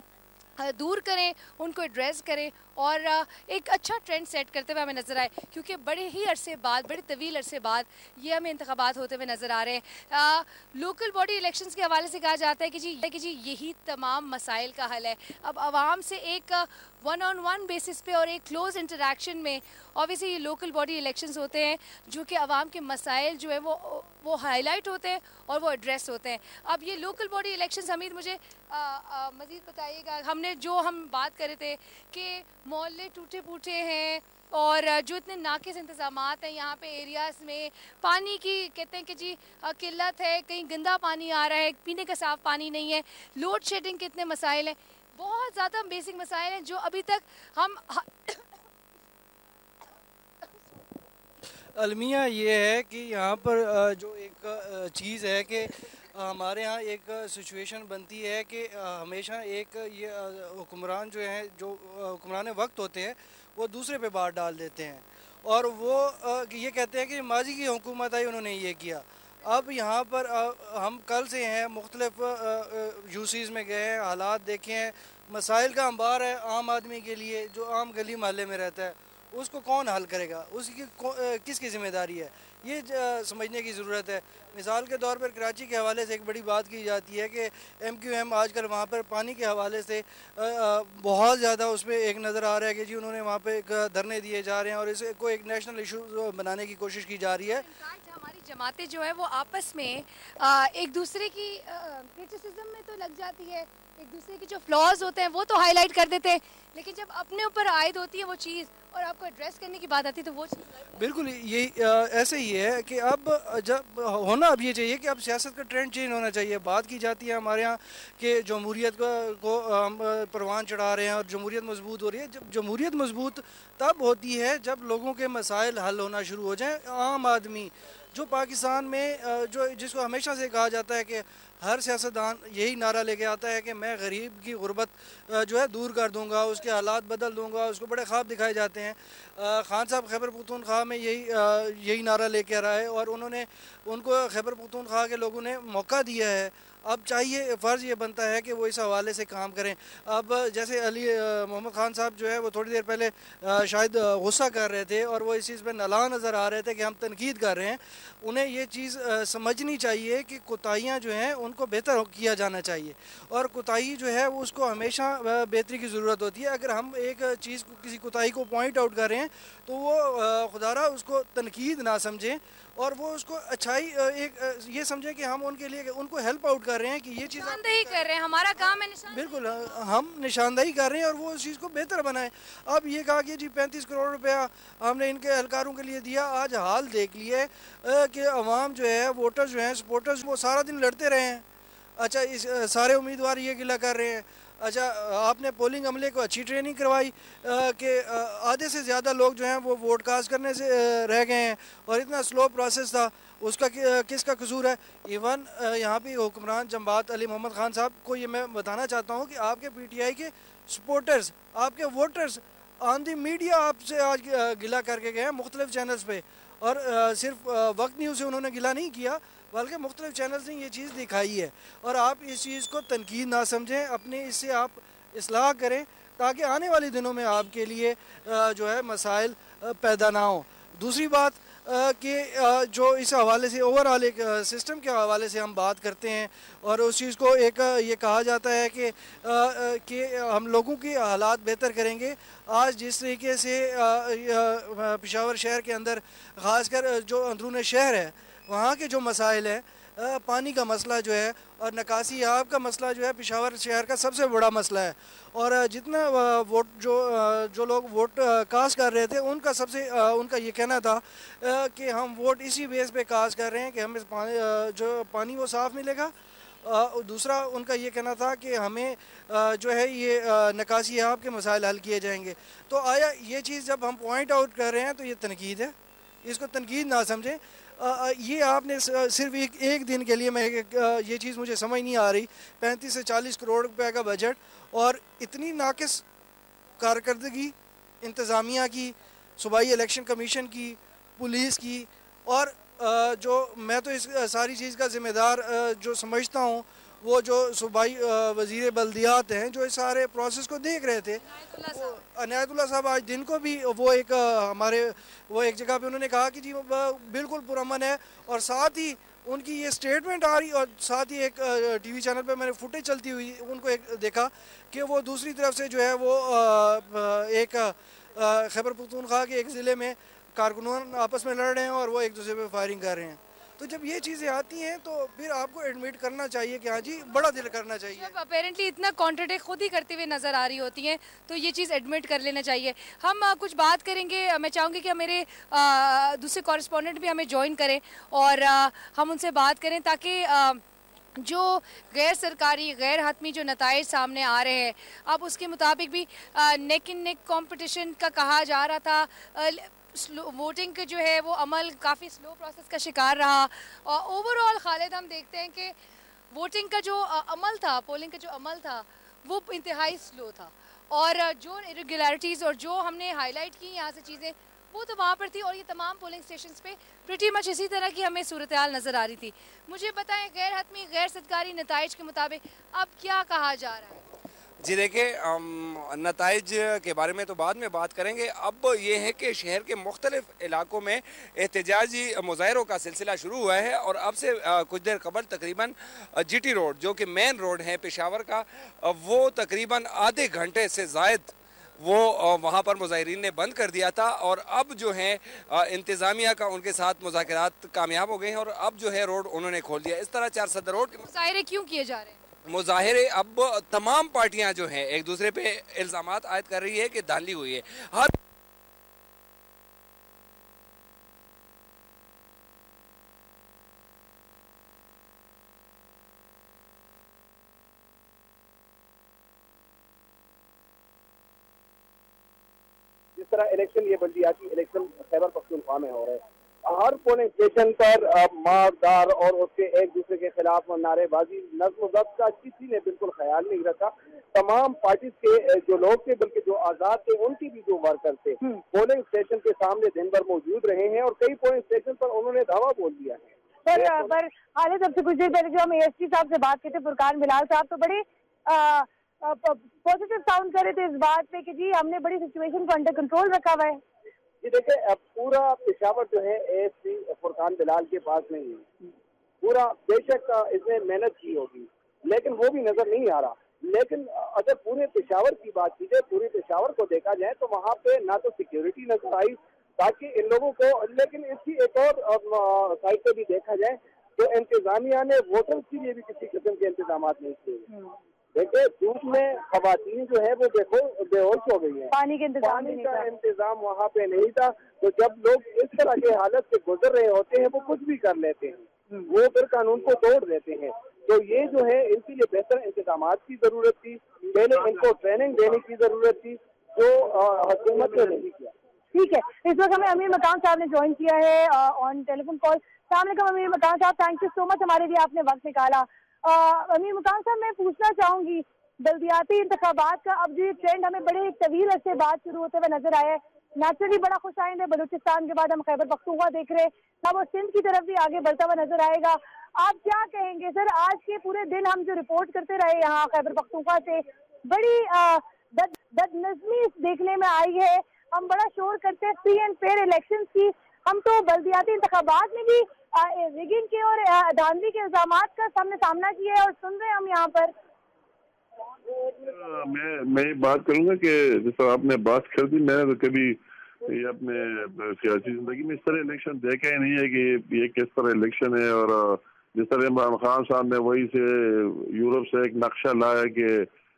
दूर करें, उनको एड्रेस करें और एक अच्छा ट्रेंड सेट करते हुए हमें नज़र आए, क्योंकि बड़े ही अरसे बाद, बड़े तवील अरसे बाद ये हमें इंतखाबात होते हुए नज़र आ रहे हैं। लोकल बॉडी इलेक्शंस के हवाले से कहा जाता है कि जी यही तमाम मसाइल का हल है। अब आवाम से एक वन ऑन वन बेसिस पे और एक क्लोज इंटरेक्शन में ऑब्वियसली ये लोकल बॉडी इलेक्शंस होते हैं जो कि आवाम के मसाइल जो है वो हाईलाइट होते हैं और वो एड्रेस होते हैं। अब ये लोकल बॉडी इलेक्शंस, हमीद मुझे मज़ीद बताइएगा, हम बात कर रहे थे कि मोहल्ले टूटे फूटे हैं और जो इतने नाकिस इंतज़ामात हैं यहाँ पे एरियाज़ में, पानी की कहते हैं कि जी किल्लत है, कहीं गंदा पानी आ रहा है, पीने का साफ़ पानी नहीं है, लोड शेडिंग के इतने मसाइल हैं, बहुत ज़्यादा बेसिक मसाइल हैं जो अभी तक हम अलमिया ये है कि यहाँ पर जो एक चीज़ है कि हमारे यहाँ एक सिचुएशन बनती है कि हमेशा एक ये हुक्मरान जो हैं, जो हुक्मरान वक्त होते हैं, वो दूसरे पे बात डाल देते हैं और वो ये कहते हैं कि माजी की हुकूमत आई उन्होंने ये किया। अब यहाँ पर हम कल से हैं, मुख्तलिफ यूसीज़ में गए हैं, हालात देखे हैं, मसाइल का अंबार है आम आदमी के लिए जो आम गली मोहल्ले में रहता है। उसको कौन हल करेगा, उसकी किसकी ज़िम्मेदारी है, ये समझने की ज़रूरत है। मिसाल के तौर पर कराची के हवाले से एक बड़ी बात की जाती है कि MQM आजकल वहाँ पर पानी के हवाले से बहुत ज़्यादा उसमें एक नज़र आ रहा है कि जी उन्होंने वहाँ पे एक धरने दिए जा रहे हैं और इसे को एक नेशनल इशू बनाने की कोशिश की जा रही है। हमारी जमातें जो है वो आपस में एक दूसरे की क्रिटिसिज्म में तो लग जाती है, एक दूसरे के जो फ्लॉज होते हैं वो तो हाईलाइट कर देते हैं, लेकिन जब अपने ऊपर आयद होती है वो चीज़ और आपको एड्रेस करने की बात आती है तो वो चीज़ बिल्कुल यही ऐसे ही है कि अब जब होना अब ये चाहिए कि अब सियासत का ट्रेंड चेंज होना चाहिए। बात की जाती है हमारे यहाँ कि जमहूरियत को हम परवान चढ़ा रहे हैं और जमहूरियत मजबूत हो रही है। जब जमहूरियत मजबूत तब होती है जब लोगों के मसाइल हल होना शुरू हो जाएं। आम आदमी जो पाकिस्तान में जो जिसको हमेशा से कहा जाता है कि हर सियासतदान यही नारा लेके आता है कि मैं गरीब की गुर्बत जो है दूर कर दूंगा, उसके हालात बदल दूंगा, उसको बड़े ख्वाब दिखाए जाते हैं। खान साहब खैबर पख्तूनख्वा में यही नारा लेके आ रहा है और उनको खैबर पख्तूनख्वा के लोगों ने मौका दिया है। अब चाहिए फ़र्ज़ ये बनता है कि वो इस हवाले से काम करें। अब जैसे मोहम्मद ख़ान साहब जो है वो थोड़ी देर पहले शायद गुस्सा कर रहे थे और वो इस चीज़ पे नालां नज़र आ रहे थे कि हम तनकीद कर रहे हैं। उन्हें ये चीज़ समझनी चाहिए कि कोताहियाँ जो हैं उनको बेहतर किया जाना चाहिए और कोताही जो है वो उसको हमेशा बेहतरी की ज़रूरत होती है। अगर हम एक चीज़ को किसी कोताही को पॉइंट आउट कर रहे हैं तो वो खुदारा उसको तनकीद ना समझें और वो उसको अच्छाई ये समझें कि हम उनके लिए उनको हेल्प आउट कर रहे हैं कि ये चीज़ निशानदेही कर रहे हैं, हमारा काम है निशानदेही। बिल्कुल हम निशानदेही कर रहे हैं और वो उस चीज़ को बेहतर बनाएं। अब ये कहा कि जी 35 करोड़ रुपया हमने इनके एहलकारों के लिए दिया। आज हाल देख लिए कि अवाम जो है, वोटर्स जो हैं, सपोर्टर्स, वो सारा दिन लड़ते रहे हैं। अच्छा, इस सारे उम्मीदवार ये गिला कर रहे हैं। अच्छा, आपने पोलिंग अमले को अच्छी ट्रेनिंग करवाई कि आधे से ज़्यादा लोग जो हैं वो वोट कास्ट करने से रह गए हैं और इतना स्लो प्रोसेस था, उसका किसका कसूर है? इवन यहाँ पे हुक्मरान जमात अली मोहम्मद ख़ान साहब को ये मैं बताना चाहता हूँ कि आपके PTI के सपोर्टर्स, आपके वोटर्स ऑन दी मीडिया आपसे आज गिला करके गए हैं मुख्तलिफ चैनल्स पे और सिर्फ वक्त न्यूज़ से उन्होंने गिला नहीं किया बल्कि मुख्तलिफ चैनल्स ने ये चीज़ दिखाई है और आप इस चीज़ को तनकीद ना समझें, अपने इससे आप इस्लाह करें ताकि आने वाले दिनों में आपके लिए जो है मसाइल पैदा ना हो। दूसरी बात कि जो इस हवाले से ओवरऑल एक सिस्टम के हवाले से हम बात करते हैं और उस चीज़ को एक ये कहा जाता है कि हम लोगों की हालात बेहतर करेंगे। आज जिस तरीके से पेशावर शहर के अंदर ख़ासकर जो अंदरून शहर है वहाँ के जो मसाइल हैं, पानी का मसला जो है और निकासी आब का मसला जो है पेशावर शहर का सबसे बड़ा मसला है और जितना वोट जो लोग वोट कास्ट कर रहे थे उनका उनका ये कहना था कि हम वोट इसी बेस पे कास्ट कर रहे हैं कि हमें जो पानी वो साफ़ मिलेगा। दूसरा उनका ये कहना था कि हमें जो है ये निकासी आब के मसाइल हल किए जाएंगे। तो आया ये चीज़ जब हम पॉइंट आउट कर रहे हैं तो ये तनकीद है, इसको तनकीद ना समझें। ये आपने सिर्फ एक दिन के लिए, मैं ये चीज़ मुझे समझ नहीं आ रही, 35 से 40 करोड़ रुपए का बजट और इतनी नाकिस कारकर्दगी इंतज़ामिया की, सूबाई इलेक्शन कमीशन की, पुलिस की और जो मैं तो इस सारी चीज़ का ज़िम्मेदार जो समझता हूँ वो जो सूबाई वज़ीर बल्दियात हैं जो इस सारे प्रोसेस को देख रहे थे, अनायतुल्लाह साहब आज दिन को भी वो एक जगह पे उन्होंने कहा कि जी बिल्कुल पुरअमन है और साथ ही उनकी ये स्टेटमेंट आ रही और साथ ही एक TV चैनल पे मैंने फुटेज चलती हुई उनको एक देखा कि वो दूसरी तरफ से जो है वो एक खैबर पख्तूनख्वा के एक ज़िले में कारकुनान आपस में लड़ रहे हैं और वो एक दूसरे पे फायरिंग कर रहे हैं। तो जब ये चीज़ें आती हैं तो फिर आपको एडमिट करना चाहिए कि हाँ जी बड़ा दिल करना चाहिए। जब अपेरेंटली इतना कॉन्ट्रडिक्ट खुद ही करते हुए नज़र आ रही होती हैं तो ये चीज़ एडमिट कर लेना चाहिए। हम कुछ बात करेंगे, मैं चाहूँगी कि मेरे दूसरे कॉरेस्पॉन्डेंट भी हमें ज्वाइन करें और हम उनसे बात करें ताकि जो गैर सरकारी गैर हतमी जो नताइज सामने आ रहे हैं, अब उसके मुताबिक भी नेक इन नेक कॉम्पिटिशन का कहा जा रहा था, वोटिंग के जो है वो अमल काफ़ी स्लो प्रोसेस का शिकार रहा और ओवरऑल खालिद हम देखते हैं कि वोटिंग का जो अमल था, पोलिंग का जो अमल था वो इंतहाई स्लो था, और जो इरेगुलरिटीज़ और जो हमने हाईलाइट की यहाँ से चीज़ें वो तो वहाँ पर थी, और ये तमाम पोलिंग स्टेशंस पे प्रिटी मच इसी तरह की हमें सूरत हाल नज़र आ रही थी। मुझे बताएं, गैर हतमी गैर सरकारी नताइज के मुताबिक अब क्या कहा जा रहा है? जी देखिए, नताइज के बारे में तो बाद में बात करेंगे। अब ये है कि शहर के मुख्तलिफ इलाकों में एहतजाजी मुजाहरों का सिलसिला शुरू हुआ है, और अब से कुछ देर कबल तकरीबन जीटी रोड जो कि मेन रोड है पेशावर का, वो तकरीबन आधे घंटे से ज़ायद वो वहाँ पर मुजाहिरीन ने बंद कर दिया था, और अब जो है इंतज़ामिया का उनके साथ मुज़ाकरात कामयाब हो गए हैं, और अब जो है रोड उन्होंने खोल दिया। इस तरह 4 सदर रोड मुजाहरे क्यों किए जा रहे हैं? मुजाहिरे अब तमाम पार्टियां जो हैं एक दूसरे पे इल्जामात आयद कर रही है कि धांधली हुई है। हर जिस तरह इलेक्शन, ये बल्दियाती इलेक्शन खैबर पख्तूनख्वा में हो रहे हैं, हर पोलिंग स्टेशन पर मारदार और उसके एक दूसरे के खिलाफ नारेबाजी, नज्म ज़ब्त का किसी ने बिल्कुल ख्याल नहीं रखा। तमाम पार्टी के जो लोग थे, बल्कि जो आजाद थे, उनकी भी जो वर्कर थे, पोलिंग स्टेशन के सामने दिन भर मौजूद रहे हैं, और कई पोलिंग स्टेशन पर उन्होंने दावा बोल दिया है। पर हाल सबसे कुछ देर पहले जो हम ASP साहब से बात करते, फुरकान बिलाल साहब, तो बड़े पॉजिटिव साउंड कर रहे थे इस बात पे कि जी हमने बड़ी सिचुएशन को अंडर कंट्रोल रखा हुआ है। जी देखिए, पूरा पेशावर जो है ASP फुरकान बिलाल के पास नहीं है। पूरा बेशक इसने मेहनत की होगी, लेकिन वो भी नजर नहीं आ रहा। लेकिन अगर पूरे पेशावर की बात की जाए, पूरे पेशावर को देखा जाए, तो वहाँ पे ना तो सिक्योरिटी नजर आई ताकि इन लोगों को, लेकिन इसकी एक और साइड पे भी देखा जाए तो इंतजामिया ने वोटर्स के लिए भी किसी किस्म के इंतजाम नहीं किए। देखिए, धूप में खवातीन जो है वो बेहोश हो गई है, पानी का इंतजाम वहाँ पे नहीं था। तो जब लोग इस तरह के हालत से गुजर रहे होते हैं, वो कुछ भी कर लेते हैं, वो फिर कानून को तोड़ देते हैं। तो ये जो है, इनके लिए बेहतर इंतजाम की जरूरत थी, पहले इनको ट्रेनिंग देने की जरूरत थी, जो हुकूमत ने नहीं किया। ठीक है, इस वक्त हमें अमीर मकान साहब ने ज्वाइन किया है ऑन टेलीफोन कॉल। अस्सलाम वालेकुम अमीर मकान साहब, थैंक यू सो मच, हमारे लिए आपने वक्त निकाला। अमीर मकान साहब, मैं पूछना चाहूंगी बल्दियाती इंतखाबात का अब जो ट्रेंड हमें बड़े तवील अरसे बाद शुरू होते हुए नजर आया है, नेचुरली बड़ा खुश आइंद है। बलूचिस्तान के बाद हम खैबर पख्तूनख्वा देख रहे हैं, अब वो सिंध की तरफ भी आगे बढ़ता हुआ नजर आएगा। आप क्या कहेंगे सर, आज के पूरे दिन हम जो रिपोर्ट करते रहे यहाँ खैबर पख्तूनख्वा से, बड़ी बदनज़मी देखने में आई है। हम बड़ा शोर करते हैं फ्री एंड फेयर इलेक्शन की, हम तो बल्दियाती इंतखाबात में भी रिगिंग के और धांधली के इल्जामात का सामना किया है, और सुन रहे हैं हम यहाँ पर। मैं बात करूंगा कि जैसा आपने बात कर दी, मैंने तो कभी ये अपने सियासी जिंदगी में इस तरह इलेक्शन देखा ही नहीं है कि ये किस तरह इलेक्शन है। और जिस तरह इमरान खान साहब ने वही से यूरोप से एक नक्शा लाया कि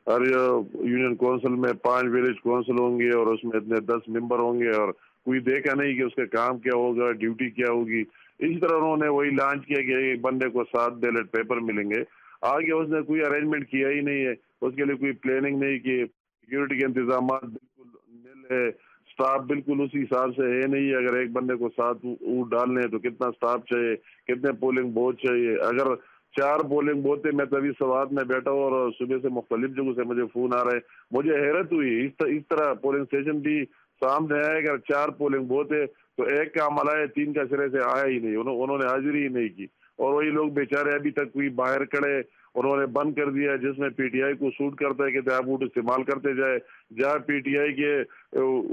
हर यूनियन काउंसिल में 5 विलेज काउंसिल होंगे और उसमें इतने 10 मेंबर होंगे, और कोई देखा नहीं कि उसका काम क्या होगा, ड्यूटी क्या होगी। इसी तरह उन्होंने वही लॉन्च किया कि एक बंदे को 7 बैलेट पेपर मिलेंगे। आगे उसने कोई अरेंजमेंट किया ही नहीं है, उसके लिए कोई प्लानिंग नहीं की। सिक्योरिटी के इंतजाम बिल्कुल निल है, स्टाफ बिल्कुल उसी हिसाब से है नहीं। अगर एक बंदे को 7 ऊँट डालने हैं तो कितना स्टाफ चाहिए, कितने पोलिंग बूथ चाहिए। अगर 4 पोलिंग बूथ है, मैं तभी सवात में बैठा हूँ और सुबह से मुख्तलिफ जगहों से मुझे फोन आ रहे हैं। मुझे हैरत हुई, इस तरह पोलिंग स्टेशन भी सामने आया। अगर 4 पोलिंग बूथ है तो एक का अमला है, 3 का सिरे से आया ही नहीं, उन्होंने हाजिरी ही नहीं की। और वही लोग बेचारे अभी तक कोई बाहर खड़े, उन्होंने बंद कर दिया, जिसमें पीटीआई को सूट करता है कि आप वोट इस्तेमाल करते जाए। जहाँ पीटीआई के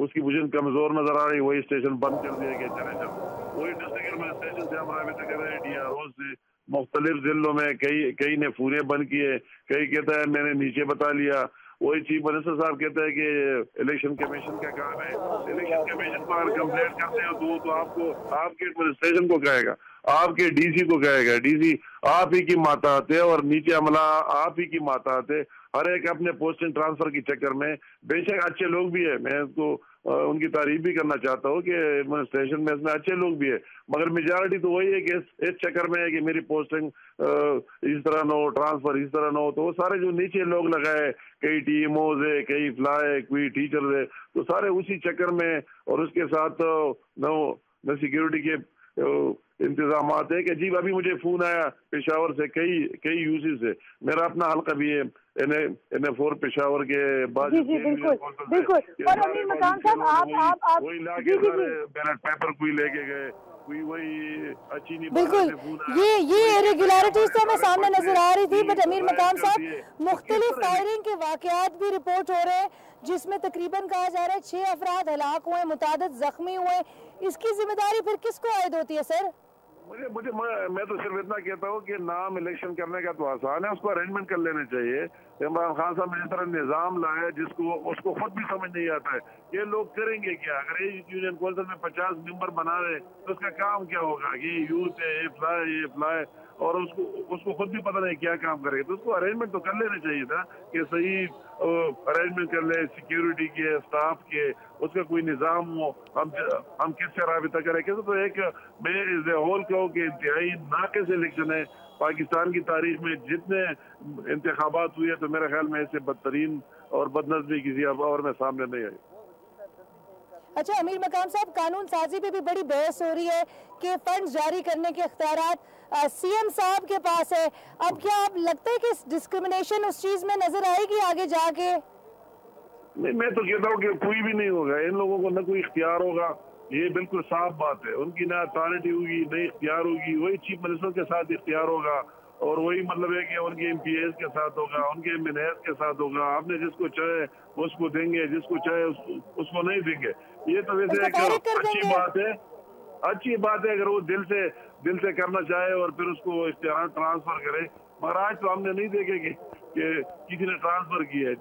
उसकी पोजीशन कमजोर नजर आ रही, वही स्टेशन बंद कर दिया कि चले जाओ। वही डिस्ट्रिक्ट एडमिनिस्ट्रेशन से हमारा अभी तक कर रहे हैं, DRO से मुख्तलिफ जिलों में कई ने फोने बंद किए, कई कहता है मैंने नीचे बता लिया। वही चीफ मिनिस्टर साहब कहते हैं कि इलेक्शन कमीशन का काम है। इलेक्शन कमीशन को अगर कंप्लेंट करते हो तो आपको आपके एडमिनिस्ट्रेशन को कहेगा, आपके DC को कहेगा। DC आप ही की माताहत है और नीचे अमला आप ही की माताहत है। हर एक अपने पोस्टिंग ट्रांसफर के चक्कर में, बेशक अच्छे लोग भी है, मैं तो उनकी तारीफ भी करना चाहता हूँ कि एडमिनिस्ट्रेशन में इसमें अच्छे लोग भी है, मगर मेजॉरिटी तो वही है कि इस चक्कर में है कि मेरी पोस्टिंग इस तरह न हो, ट्रांसफर इस तरह न हो। तो वो सारे जो नीचे लोग लगाए, कई TMOs है, कई फ्लाई, कोई टीचर है, तो सारे उसी चक्कर में। और उसके साथ न सिक्योरिटी के इंतजाम है कि जी अभी मुझे फोन आया पेशावर से कई यूसी से, मेरा अपना हल्का भी है NF4 पेशावर के बाद। जी जी बिल्कुल बिल्कुल। और अमीर मकान साहब आप वही लाके बैलेट पेपर कोई लेके गए, कोई वही अच्छी नहीं। बिल्कुल ये इरेगुलरिटीज तो हमें सामने नजर आ रही थी, बट अमीर मकाम साहब मुख्तलिफ फायरिंग के वाकयात भी रिपोर्ट हो रहे हैं, जिसमें तकरीबन कहा जा रहा है 6 अफराद हलाक हुए, मुतादिद जख्मी हुए। इसकी जिम्मेदारी फिर किसको आयद होती है सर? मैं तो सिर्फ इतना कहता हूँ कि नाम इलेक्शन करने का तो आसान है, उसको अरेंजमेंट कर लेने चाहिए। इमरान खान साहब ने इस तरह निजाम लाया जिसको उसको खुद भी समझ नहीं आता है ये लोग करेंगे क्या। अगर ये यूनियन काउंसिल में 50 मेंबर बना रहे तो उसका काम क्या होगा? ये यूथ है, ये फ्लाई और उसको खुद भी पता नहीं क्या काम करेगा। तो उसको अरेंजमेंट तो कर लेना चाहिए था कि सही अरेंजमेंट कर ले सिक्योरिटी के, स्टाफ के, उसका कोई निजाम हो, हम किससे राबिता करें। तो एक मैं एज ए होल कहूँ कि इंतहाई नाक़िस इलेक्शन है। पाकिस्तान की तारीख में जितने इंतखाबात हुए तो मेरे ख्याल में इससे बदतरीन और बदनज़मी किसी और में सामने नहीं आई। अच्छा अमीर मकाम साहब, कानून साजी पे भी बड़ी बहस हो रही है कि फंड जारी करने के इख्तियारात CM साहब के पास है। अब क्या आप लगता है कि डिस्क्रिमिनेशन उस चीज में नजर आएगी आगे जाके? नहीं, मैं तो कहता हूँ कि कोई भी नहीं होगा, इन लोगों को न कोई इख्तियार होगा, ये बिल्कुल साफ बात है। उनकी ना अथॉरिटी होगी न इख्तियार होगी, वही चीफ मिनिस्टर के साथ इख्तियार होगा और वही मतलब है कि उनके MPs के साथ होगा, उनके MNAs के साथ होगा। आपने जिसको चाहे उसको देंगे, जिसको चाहे उसको नहीं देंगे। ये तो वैसे एक अच्छी बात है अगर वो दिल से करना चाहे और फिर उसको इख्तियार ट्रांसफर करे। मगर आज तो हमने नहीं देखे कि किसी ने ट्रांसफर किया है।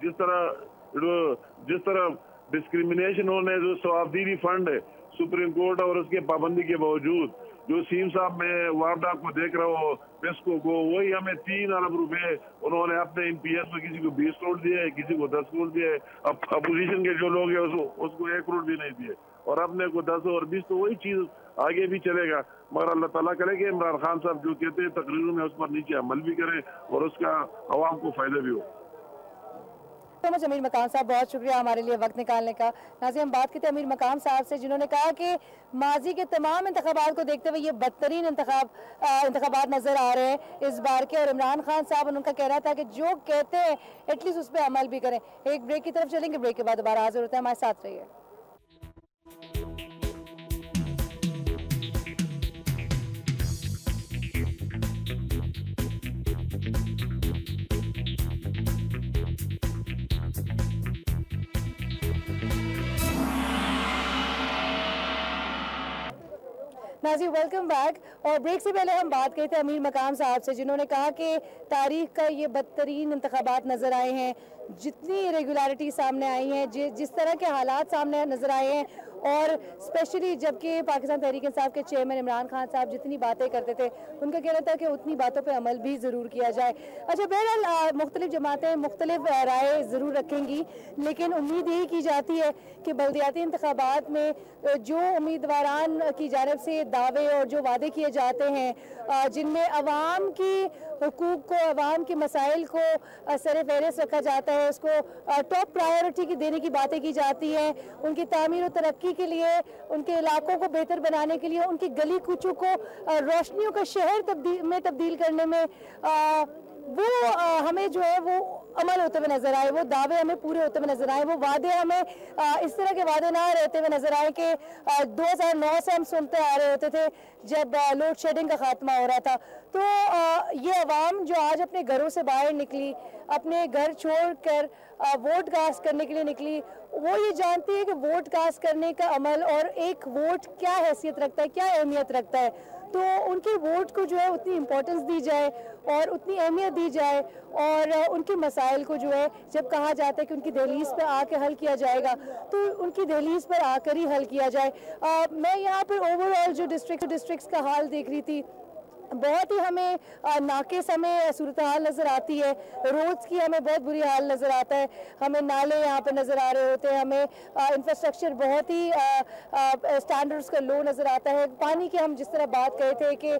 जिस तरह डिस्क्रिमिनेशन होने जो सवाबदीदी फंड है सुप्रीम कोर्ट और उसके पाबंदी के बावजूद जो सीम साहब में वारदा को देख रहे हो पेस्को को, वही हमें 3 अरब रुपए उन्होंने अपने MPs में किसी को 20 करोड़ दिए, किसी को 10 करोड़ दिए। अब अपोजिशन के जो लोग हैं उसको 1 करोड़ भी नहीं दिए और अपने को 10 और 20। तो वही चीज आगे भी चलेगा। मगर अल्लाह ताला करे कि इमरान खान साहब जो कहते हैं तकरीरों में उस पर नीचे अमल भी करें और उसका अवाम को फायदा भी हो। अमीर मकाम साहब बहुत शुक्रिया हमारे लिए वक्त निकालने का। नाज़रीन हम बात करते हैं अमीर मकाम साहब से, जिन्होंने कहा कि माजी के तमाम इंतखाबात को देखते हुए ये बदतरीन इंतखाबात नजर आ रहे हैं इस बार के। और इमरान खान साहब उनका कहना था कि जो कहते हैं एटलीस्ट उस पर अमल भी करें। एक ब्रेक की तरफ चलेंगे, ब्रेक के बाद दोबारा हाजिर होते हैं, हमारे साथ रहिए। नाज़रीन वेलकम बैक। और ब्रेक से पहले हम बात करते थे अमीर मकाम साहब से, जिन्होंने कहा कि तारीख का ये बदतरीन इंतखाबात नज़र आए हैं, जितनी इरेगुलरिटी सामने आई हैं, जिस तरह के हालात सामने नज़र आए हैं, और स्पेशली जबकि पाकिस्तान तहरीक इंसाफ के चेयरमैन इमरान खान साहब जितनी बातें करते थे उनका कहना था कि उतनी बातों पे अमल भी ज़रूर किया जाए। अच्छा बहरहाल मुख्तलिफ जमातें मुख्तलिफ राय ज़रूर रखेंगी, लेकिन उम्मीद यही की जाती है कि बल्दियाती इंतखाबात में जो उम्मीदवारान की जानिब से दावे और जो वादे किए जाते हैं, जिनमें अवाम की हुकूक को, अवाम के मसाइल को सर फहरिस्त रखा जाता है, उसको टॉप प्रायोरिटी की देने की बातें की जाती हैं, उनकी तामीर और तरक्की के लिए, उनके इलाकों को बेहतर बनाने के लिए, उनकी गली कूचों को रोशनियों का शहर तब्दील करने में वो हमें जो है वो अमल होते हुए नजर आए, वो दावे हमें पूरे होते हुए नजर आए, वो वादे हमें इस तरह के वादे ना रहते हुए नजर आए कि 2009 से हम सुनते आ रहे होते थे जब लोड शेडिंग का खात्मा हो रहा था। तो ये अवाम जो आज अपने घरों से बाहर निकली, अपने घर छोड़कर वोट कास्ट करने के लिए निकली, वो ये जानती है कि वोट कास्ट करने का अमल और एक वोट क्या हैसियत रखता है, क्या अहमियत रखता है। तो उनके वोट को जो है उतनी इम्पोर्टेंस दी जाए और उतनी अहमियत दी जाए, और उनके मसाइल को जो है जब कहा जाता है कि उनकी दहलीज पर आकर हल किया जाएगा तो उनकी दहलीज पर आकर ही हल किया जाए। मैं यहाँ पर ओवरऑल जो डिस्ट्रिक्ट्स का हाल देख रही थी, बहुत ही हमें नाकिस हमें सूरत हाल नज़र आती है। रोड्स की हमें बहुत बुरी हाल नज़र आता है, हमें नाले यहाँ पे नज़र आ रहे होते हैं, हमें इंफ्रास्ट्रक्चर बहुत ही स्टैंडर्ड्स का लो नज़र आता है। पानी की हम जिस तरह बात करे थे कि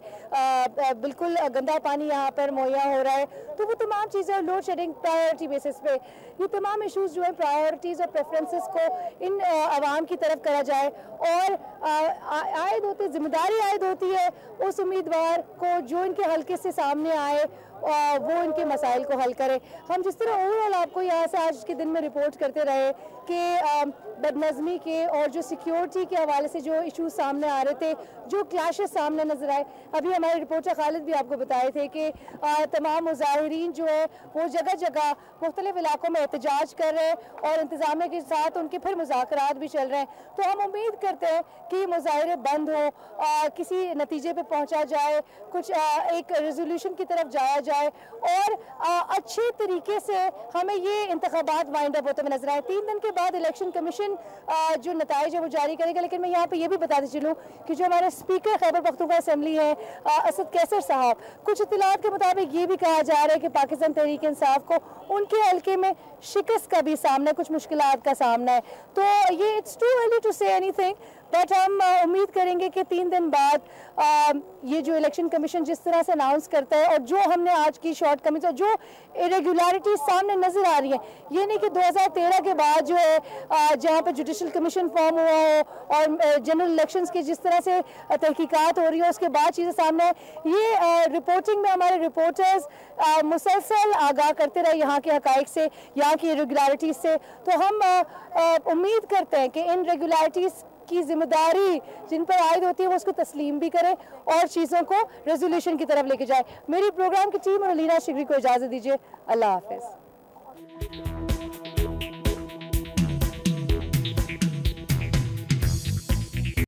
बिल्कुल गंदा पानी यहाँ पर मुहैया हो रहा है, तो वो तमाम चीज़ें लोड शेडिंग प्रायोरिटी बेसिस पे ये तमाम इशूज़ जो है प्रायोरिटीज़ और प्रेफरेंसेस को इन आवाम की तरफ करा जाए और आयद होती जिम्मेदारी आयद होती है उस उम्मीदवार को जो इनके हल्के से सामने आए वो इनके मसाइल को हल करे। हम जिस तरह ओवरऑल आपको यहाँ से आज के दिन में रिपोर्ट करते रहे कि बदनज़मी के और जो सिक्योरिटी के हवाले से जो इशूज़ सामने आ रहे थे, जो क्लैशेस सामने नजर आए, अभी हमारे रिपोर्टर खालिद भी आपको बताए थे कि तमाम मुजाहिरीन जो है वो जगह जगह मुख्तलिफ इलाकों में एहतजाज कर रहे हैं और इंतजामिया के साथ उनके फिर मुज़ाकरात भी चल रहे हैं। तो हम उम्मीद करते हैं कि मुजाहिरे बंद हो, किसी नतीजे पर पहुँचा जाए, कुछ एक रेजोल्यूशन की तरफ जाया जाए और अच्छे तरीके से हमें ये इंतखाबात वाइंड अप होते हुए नजर आए। 3 दिन के बाद इलेक्शन कमीशन जो नताइज है वो जारी करेगा। लेकिन मैं यहाँ पे ये भी बताती चलूँ कि जो हमारे स्पीकर खैबर पख्तूनख्वा असेंबली है असद कैसर साहब, कुछ इत्तलात के मुताबिक ये भी कहा जा रहा है कि पाकिस्तान तहरीक इंसाफ को उनके हल्के में शिकस्त का भी सामना, कुछ मुश्किलात का सामना है। तो ये it's too early to say anything, but हम उम्मीद करेंगे कि 3 दिन बाद ये जो इलेक्शन कमीशन जिस तरह से अनाउंस करता है और जो हमने आज की शॉर्ट कमिट और जो इरेगुलरिटीज सामने नजर आ रही है, ये नहीं कि 2013 के बाद जो है जहाँ पे जुडिशल कमीशन फॉर्म हुआ हो और जनरल इलेक्शंस की जिस तरह से तहकीकात हो रही है उसके बाद चीज़ें सामने है। ये रिपोर्टिंग में हमारे रिपोर्टर्स मुसलसल आगाह करते रहे यहाँ के हकाइक से, यहाँ की इरेगुलरिटीज से। तो हम उम्मीद करते हैं कि इन रेगुलरिटीज की जिम्मेदारी जिन पर आयद होती है वो उसको तस्लीम भी करे और चीज़ों को रेजोल्यूशन की तरफ लेके जाए। मेरी प्रोग्राम की टीम और अलीना शिगरी को इजाज़त दीजिए। अल्लाह हाफिज़।